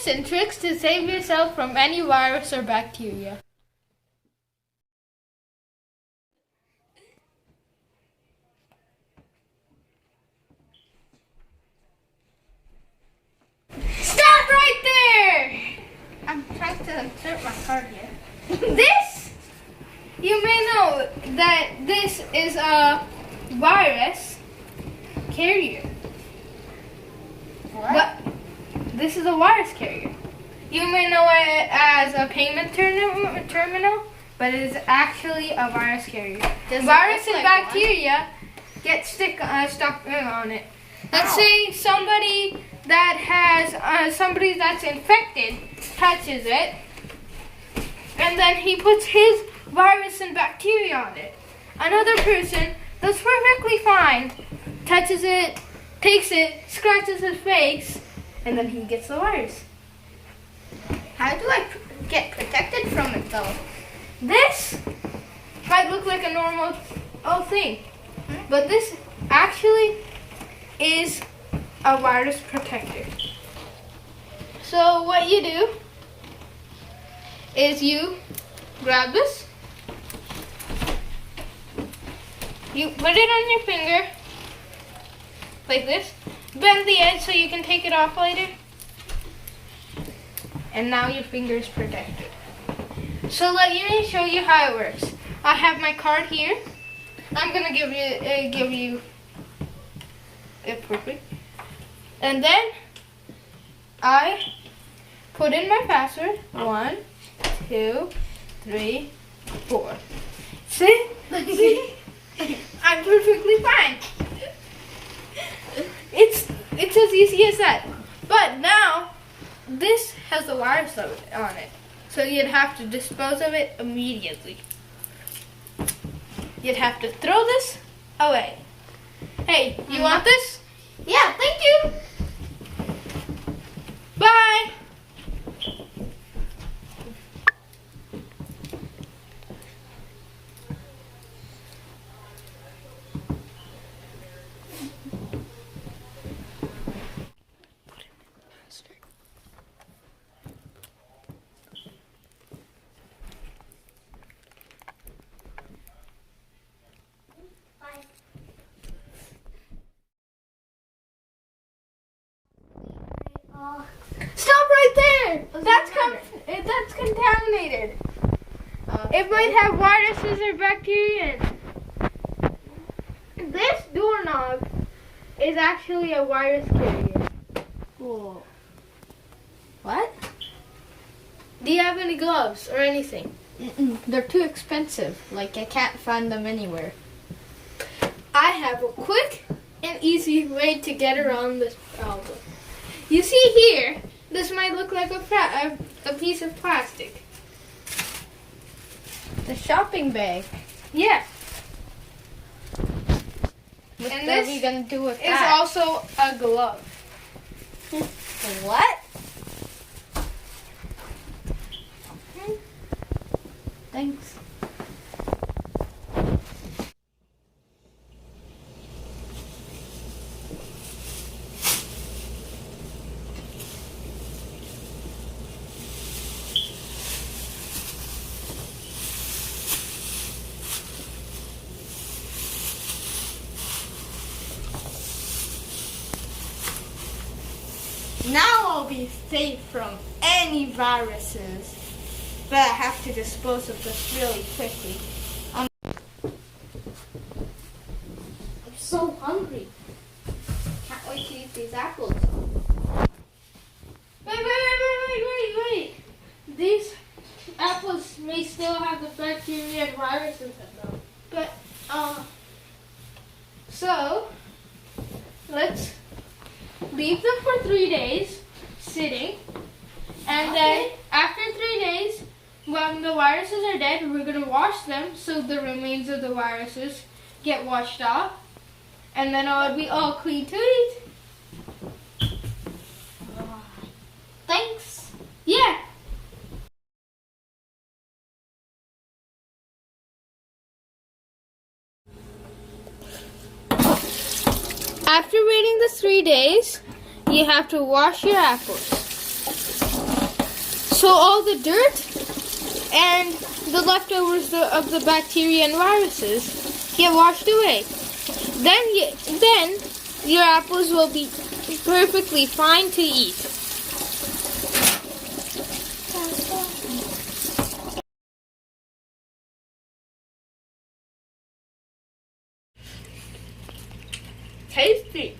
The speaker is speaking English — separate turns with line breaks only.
and tricks to save yourself from any virus or bacteria. Stop right there! I'm trying to insert my card here. This, you may know that this is a virus carrier.
What?
But this is a virus carrier. You may know it as a payment terminal, but it is actually a virus carrier. Virus and bacteria get stuck on it. Let's say somebody that has somebody that's infected touches it, and then he puts his virus and bacteria on it. Another person that's perfectly fine touches it, takes it, scratches his face, and then he gets the virus.
How do I get protected from it though?
This might look like a normal thing, but this actually is a virus protector. So what you do is you grab this, you put it on your finger like this, bend the edge so you can take it off later, and now your finger is protected. So let me show you how it works. I have my card here. I'm gonna give you it perfect, and then I put in my password. 1, 2, 3, 4. See? I'm perfectly fine. It's as easy as that. But now this has a virus on it, so you'd have to dispose of it immediately. You'd have to throw this away. Hey, you want this?
Yeah, thank you.
Bye. Stop right there! That's contaminated. It might have viruses or bacteria in it. This doorknob is actually a virus carrier.
Cool. What?
Do you have any gloves or anything?
They're too expensive. Like, I can't find them anywhere.
I have a quick and easy way to get around this problem. You see here, this might look like a piece of plastic.
The shopping bag.
Yeah.
What
And
are
this
we gonna do with
is
that?
also a glove.
What? Thanks.
Now I'll be safe from any viruses, but I have to dispose of this really quickly. I'm so hungry. Can't wait to eat these apples. Wait. These apples may still have the bacteria and viruses in them. But, so, let's leave them for 3 days sitting, and then after 3 days, when the viruses are dead, we're going to wash them so the remains of the viruses get washed off, and then it'll be all clean to eat.
Thanks.
Yeah. After waiting the 3 days, you have to wash your apples. So all the dirt and the leftovers of the bacteria and viruses get washed away. Then your apples will be perfectly fine to eat. Tasty.